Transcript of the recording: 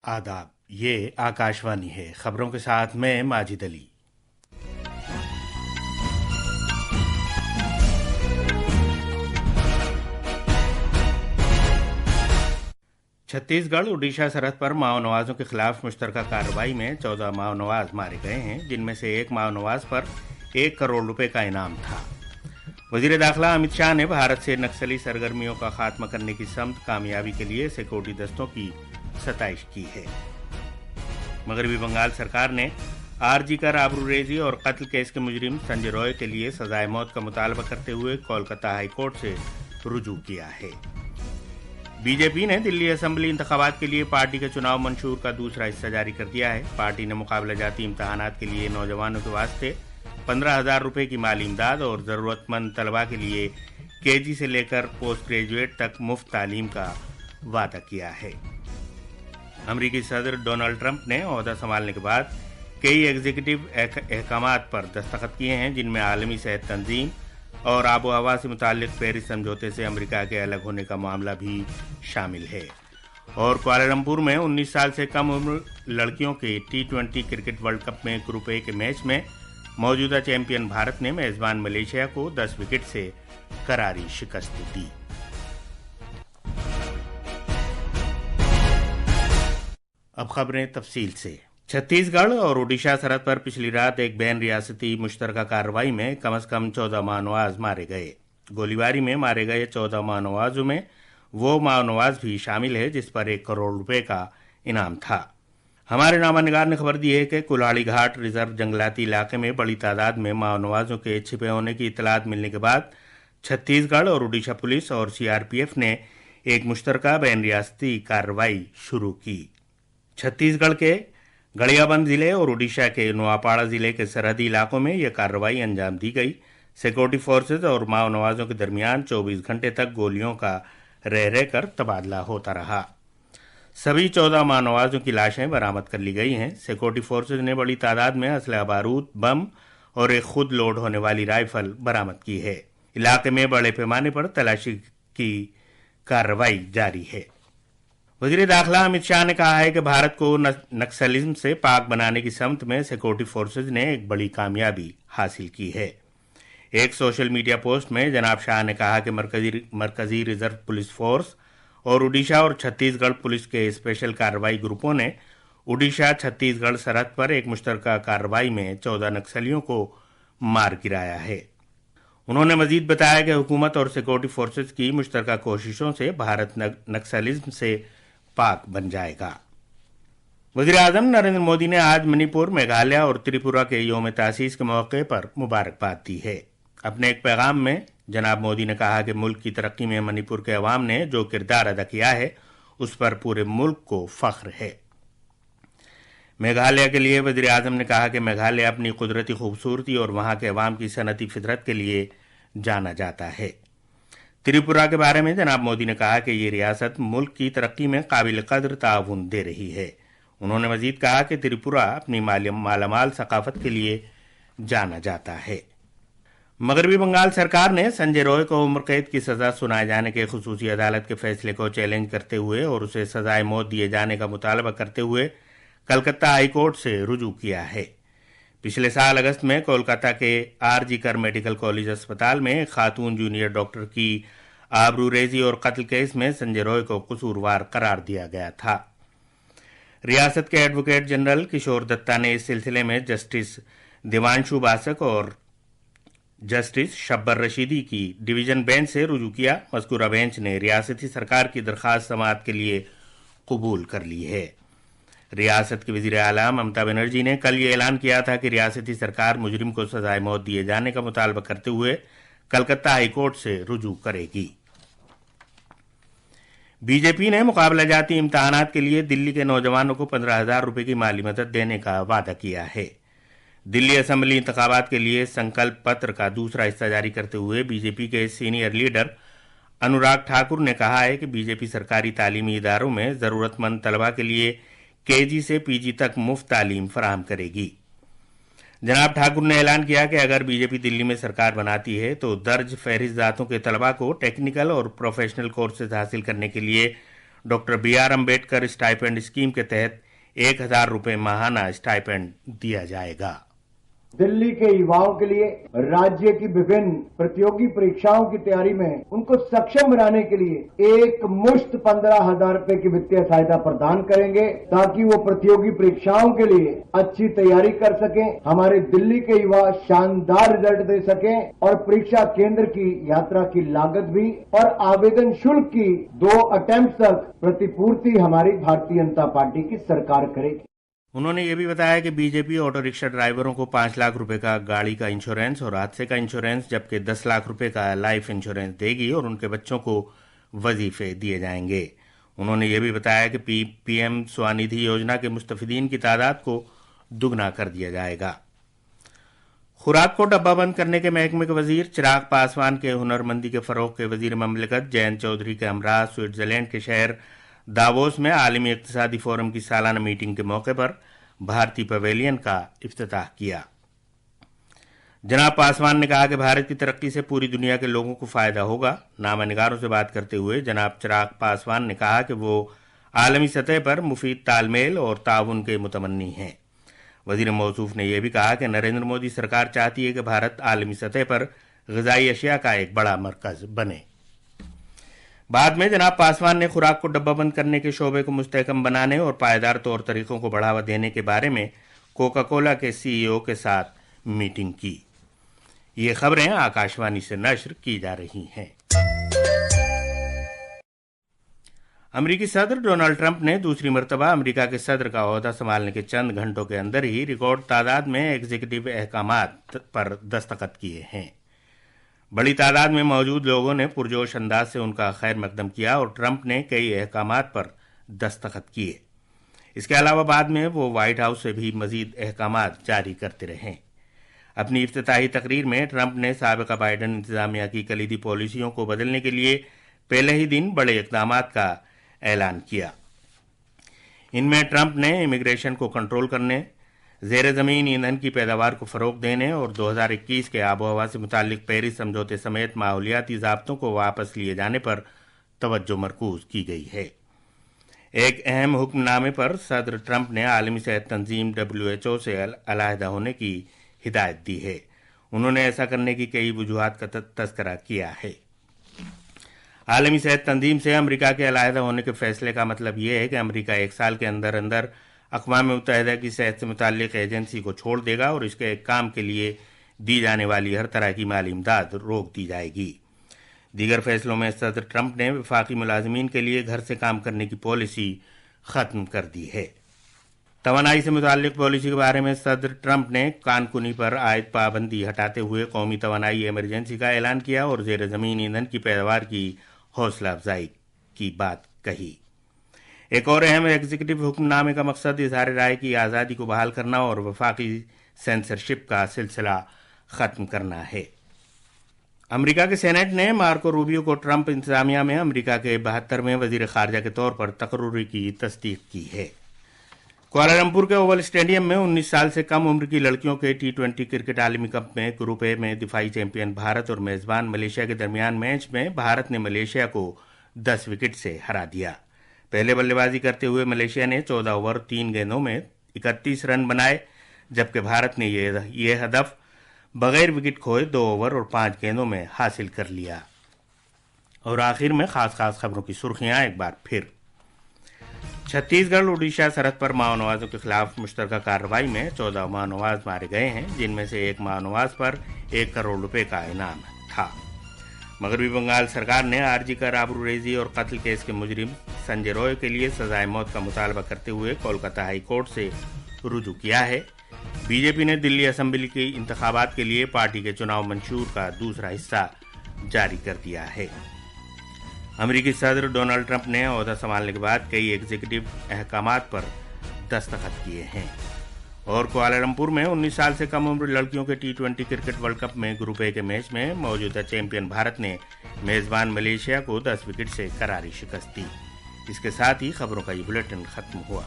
आदाब। ये आकाशवाणी है। खबरों के साथ मैं माजिद अली। छत्तीसगढ़ उड़ीसा सरहद पर माओ नवाजों के खिलाफ मुश्तरका कार्रवाई में 14 माओ नवाज मारे गए हैं, जिनमें से एक माओ नवाज पर 1 करोड़ रुपए का इनाम था। वजीर दाखिला अमित शाह ने भारत से नक्सली सरगर्मियों का खात्मा करने की समत कामयाबी के लिए सिक्योरिटी दस्तों की सताइश की है। मगरबी बंगाल सरकार ने आरजी कर आबरूरेजी और कत्ल केस के मुजरिम संजय रॉय के लिए सजाए मौत का मुतालबा करते हुए कोलकाता हाई कोर्ट से रुजू किया है। बीजेपी ने दिल्ली असेंबली इंतखाबात के लिए पार्टी के चुनाव मंशूर का दूसरा हिस्सा जारी कर दिया है। पार्टी ने मुकाबला जाती इम्तहानात के लिए नौजवानों के वास्ते 15,000 रुपए की माली इमदाद और ज़रूरतमंद तलबा के लिए केजी से लेकर पोस्ट ग्रेजुएट तक मुफ्त तालीम का वादा किया है। अमरीकी सदर डोनाल्ड ट्रंप ने ओहदा संभालने के बाद कई एग्जीक्यूटिव अहकामात पर दस्तखत किए हैं, जिनमें आलमी सेहत तंजीम और आबो हवा से मुताल्लिक पेरिस समझौते से अमेरिका के अलग होने का मामला भी शामिल है। और कुआलालंपुर में 19 साल से कम उम्र लड़कियों के T20 क्रिकेट वर्ल्ड कप में ग्रुप ए के मैच में मौजूदा चैंपियन भारत ने मेजबान मलेशिया को 10 विकेट से करारी शिकस्त दी। अब खबरें तफसील से। छत्तीसगढ़ और उड़ीसा सरहद पर पिछली रात एक बैन रियासती मुश्तरका कार्रवाई में कम से कम 14 माओ नवाज मारे गए। गोलीबारी में मारे गए 14 माओ नवाजों में वो माओ नवाज भी शामिल है जिस पर 1 करोड़ रुपए का इनाम था। हमारे नामानिगार ने खबर दी है कि कुल्हाड़ी घाट रिजर्व जंगलाती इलाके में बड़ी तादाद में माओ नवाजों के छिपे होने की इतलात मिलने के बाद छत्तीसगढ़ और उड़ीसा पुलिस और सीआरपीएफ ने एक मुश्तरका बैन रियासती कार्रवाई शुरू की। छत्तीसगढ़ के गरियाबंद जिले और उड़ीसा के नोआपाड़ा जिले के सरहदी इलाकों में यह कार्रवाई अंजाम दी गई। सिक्योरिटी फोर्सेज और माओ नवाजों के दरमियान 24 घंटे तक गोलियों का रह रहकर तबादला होता रहा। सभी 14 माओ नवाजों की लाशें बरामद कर ली गई हैं। सिक्योरिटी फोर्सेज ने बड़ी तादाद में असलहा बारूद, बम और एक खुद लोड होने वाली राइफल बरामद की है। इलाके में बड़े पैमाने पर तलाशी की कार्रवाई जारी है। वजीर दाखिला अमित शाह ने कहा है कि भारत को नक्सलिज्म से पाक बनाने की समत में सिक्योरिटी फोर्सेज ने एक बड़ी कामयाबी हासिल की है। एक सोशल मीडिया पोस्ट में जनाब शाह ने कहा कि मरकजी रिजर्व पुलिस फोर्स और उड़ीसा और छत्तीसगढ़ पुलिस के स्पेशल कार्रवाई ग्रुपों ने उड़ीसा छत्तीसगढ़ सरहद पर एक मुश्तरका कार्रवाई में 14 नक्सलियों को मार गिराया है। उन्होंने मजीद बताया कि हुकूमत और सिक्योरिटी फोर्सेज की मुश्तरका कोशिशों से भारत नक्सलिज्म से पाक बन जाएगा। वज़ीर आज़म नरेंद्र मोदी ने आज मणिपुर, मेघालय और त्रिपुरा के यौम तासीस के मौके पर मुबारकबाद दी है। अपने एक पैगाम में जनाब मोदी ने कहा कि मुल्क की तरक्की में मणिपुर के अवाम ने जो किरदार अदा किया है उस पर पूरे मुल्क को फख्र है। मेघालय के लिए वज़ीर आज़म ने कहा कि मेघालय अपनी कुदरती खूबसूरती और वहाँ के अवाम की सनती फितरत के लिए जाना जाता है। त्रिपुरा के बारे में जनाब मोदी ने कहा कि ये रियासत मुल्क की तरक्की में काबिल कदर ताउन दे रही है। उन्होंने मजीद कहा कि त्रिपुरा अपनी मालामाल सकाफत के लिए जाना जाता है। मगरबी बंगाल सरकार ने संजय रॉय को उम्र कैद की सजा सुनाए जाने के खुसूसी अदालत के फैसले को चैलेंज करते हुए और उसे सजाए मौत दिए जाने का मुतालबा करते हुए कलकत्ता हाई कोर्ट से रुजू किया है। पिछले साल अगस्त में कोलकाता के आरजी कर मेडिकल कॉलेज अस्पताल में खातून जूनियर डॉक्टर की आबरूरेजी और कत्ल केस में संजय रॉय को कसूरवार करार दिया गया था। रियासत के एडवोकेट जनरल किशोर दत्ता ने इस सिलसिले में जस्टिस देवांशु बासक और जस्टिस शब्बर रशीदी की डिवीजन बेंच से रुजू किया। मज़कूरा बेंच ने रियासती सरकार की दरख्वास्त समाअत के लिए कबूल कर ली है। रियासत के वज़ीर आला ममता बनर्जी ने कल ये ऐलान किया था कि रियासती सरकार मुजरिम को सजाए मौत दिए जाने का मुतालबा करते हुए कलकत्ता हाई कोर्ट से रुजू करेगी। बीजेपी ने मुकाबला जाती इम्तहानात के लिए दिल्ली के नौजवानों को 15,000 रुपए की माली मदद देने का वादा किया है। दिल्ली असेंबली इंतखाबात के लिए संकल्प पत्र का दूसरा हिस्सा जारी करते हुए बीजेपी के सीनियर लीडर अनुराग ठाकुर ने कहा है कि बीजेपी सरकारी तालीमी इदारों में ज़रूरतमंद तलबा के लिए केजी से पीजी तक मुफ्त तालीम फराहम करेगी। जनाब ठाकुर ने ऐलान किया कि अगर बीजेपी दिल्ली में सरकार बनाती है तो दर्ज फहरिस्त जातों के तलबा को टेक्निकल और प्रोफेशनल कोर्सेज हासिल करने के लिए doctor BR Ambedkar stipend scheme के तहत 1,000 रुपये माहाना स्टाइपेंड दिया जाएगा। दिल्ली के युवाओं के लिए राज्य की विभिन्न प्रतियोगी परीक्षाओं की तैयारी में उनको सक्षम बनाने के लिए एक मुश्त 15,000 रुपए की वित्तीय सहायता प्रदान करेंगे ताकि वो प्रतियोगी परीक्षाओं के लिए अच्छी तैयारी कर सकें, हमारे दिल्ली के युवा शानदार रिजल्ट दे सकें और परीक्षा केंद्र की यात्रा की लागत भी और आवेदन शुल्क की 2 अटेम्प्ट तक प्रतिपूर्ति हमारी भारतीय जनता पार्टी की सरकार करेगी। उन्होंने ये भी बताया कि बीजेपी ऑटो रिक्शा ड्राइवरों को 5 लाख रुपए का गाड़ी का इंश्योरेंस और हादसे का इंश्योरेंस जबकि 10 लाख रुपए का लाइफ इंश्योरेंस देगी और उनके बच्चों को वजीफे दिए जाएंगे। उन्होंने ये भी बताया कि PM स्वनिधि योजना के मुस्तफिदीन की तादाद को दुगना कर दिया जाएगा। खुराक को डब्बाबंद करने के महकमे के वजीर चिराग पासवान के हुनरमंदी के फरोग के वजीर ममलिकत जयंत चौधरी के हमरा स्विट्जरलैंड के शहर दावोस में आलमी इक्तिसादी फोरम की सालाना मीटिंग के मौके पर भारतीय पवेलियन का इफ्तिताह किया। जनाब पासवान ने कहा कि भारत की तरक्की से पूरी दुनिया के लोगों को फायदा होगा। नामानिगारों से बात करते हुए जनाब चिराग पासवान ने कहा कि वो आलमी सतह पर मुफीद तालमेल और ताउन के मुतमन्नी हैं। वजीर मौसूफ ने यह भी कहा कि नरेंद्र मोदी सरकार चाहती है कि भारत आलमी सतह पर ग़िज़ाई अशिया का एक बड़ा मरकज बने। बाद में जनाब पासवान ने खुराक को डब्बाबंद करने के शोबे को मुस्तहकम बनाने और पायदार तौर तरीकों को बढ़ावा देने के बारे में कोका कोला के CEO के साथ मीटिंग की। ये खबरें आकाशवाणी से नश्र की जा रही हैं। अमेरिकी सदर डोनाल्ड ट्रंप ने दूसरी मर्तबा अमेरिका के सदर का ओहदा संभालने के चंद घंटों के अंदर ही रिकॉर्ड तादाद में एग्जीक्यूटिव अहकामात पर दस्तखत किए हैं। बड़ी तादाद में मौजूद लोगों ने पुरजोश अंदाज से उनका खैर मकदम किया और ट्रंप ने कई अहकामात पर दस्तखत किए। इसके अलावा बाद में वो व्हाइट हाउस से भी मजीद अहकामात जारी करते रहे। अपनी इफ्तिताही तकरीर में ट्रंप ने साबिका बाइडन इंतजामिया की कलीदी पॉलिसियों को बदलने के लिए पहले ही दिन बड़े इक़दामात का ऐलान किया। इनमें ट्रंप ने इमिग्रेशन को कंट्रोल करने, ज़ेर ज़मीन ईंधन की पैदावार को फ़रोग़ देने और 2021 के आबो हवा से मुताल्लिक पेरिस समझौते समेत माहौलियाती ज़ाब्तों को वापस लिए जाने पर तवज्जो मरकूज़ की गई है। एक अहम हुक्मनामे पर सदर ट्रंप ने आलमी सेहत तंजीम WHO से अलहदा होने की हिदायत दी है। उन्होंने ऐसा करने की कई वजूहात का तज़किरा किया है। आलमी सेहत तंजीम से अमेरिका के अलहदा होने के फैसले का मतलब यह है कि अमेरिका 1 साल के अंदर अंदर अक़वाम मुत्तहिदा की सेहत से मुताल्लिक़ एजेंसी को छोड़ देगा और इसके काम के लिए दी जाने वाली हर तरह की माली इमदाद रोक दी जाएगी। दीगर फैसलों में सदर ट्रंप ने वफाकी मुलाजमीन के लिए घर से काम करने की पॉलिसी ख़त्म कर दी है। तवानाई से मुताल्लिक़ पॉलिसी के बारे में सदर ट्रंप ने कानकुनी पर आयद पाबंदी हटाते हुए कौमी तवानाई इमरजेंसी का ऐलान किया और ज़ेर ज़मीन ईंधन की पैदावार की हौसला अफजाई की बात कही। एक और अहम एग्जीक्यूटिव हुक्मनामे का मकसद इज़हार राय की आज़ादी को बहाल करना और वफाकी सेंसरशिप का सिलसिला ख़त्म करना है। अमेरिका के सेनेट ने मार्को रूबियो को ट्रंप इंतजामिया में अमेरिका के 72वें वजीर खारजा के तौर पर तकर्रुरी की तस्दीक की है। कुआलालंपुर के ओवल स्टेडियम में 19 साल से कम उम्र की लड़कियों के T20 क्रिकेट आलमी कप में ग्रुप ए में दिफाई चैंपियन भारत और मेज़बान मलेशिया के दरमियान मैच में भारत ने मलेशिया को 10 विकेट से हरा दिया। पहले बल्लेबाजी करते हुए मलेशिया ने 14 ओवर 3 गेंदों में 31 रन बनाए, जबकि भारत ने यह हदफ बगैर विकेट खोए 2 ओवर और 5 गेंदों में हासिल कर लिया। और आखिर में खास खबरों की सुर्खियां एक बार फिर। छत्तीसगढ़ उड़ीसा सरहद पर माओनवाजों के खिलाफ मुश्तरका कार्रवाई में 14 माओनवाज मारे गए हैं, जिनमें से एक माओनवाज पर 1 करोड़ रुपए का इनाम था। मगरबी बंगाल सरकार ने आरजी कर आबरूरेजी और कत्ल केस के मुजरिम संजय रॉय के लिए सजाए मौत का मुतालबा करते हुए कोलकाता हाई कोर्ट से रुजू किया है। बीजेपी ने दिल्ली असेंबली के इंतखाबात के लिए पार्टी के चुनाव मंशूर का दूसरा हिस्सा जारी कर दिया है। अमेरिकी सदर डोनाल्ड ट्रंप ने ओहदा संभालने के बाद कई एग्जीक्यूटिव अहकामात पर दस्तखत किए हैं। और कुआलालंपुर में 19 साल से कम उम्र लड़कियों के T20 क्रिकेट वर्ल्ड कप में ग्रुप ए के मैच में मौजूदा चैंपियन भारत ने मेज़बान मलेशिया को 10 विकेट से करारी शिकस्त दी। इसके साथ ही खबरों का ये बुलेटिन खत्म हुआ।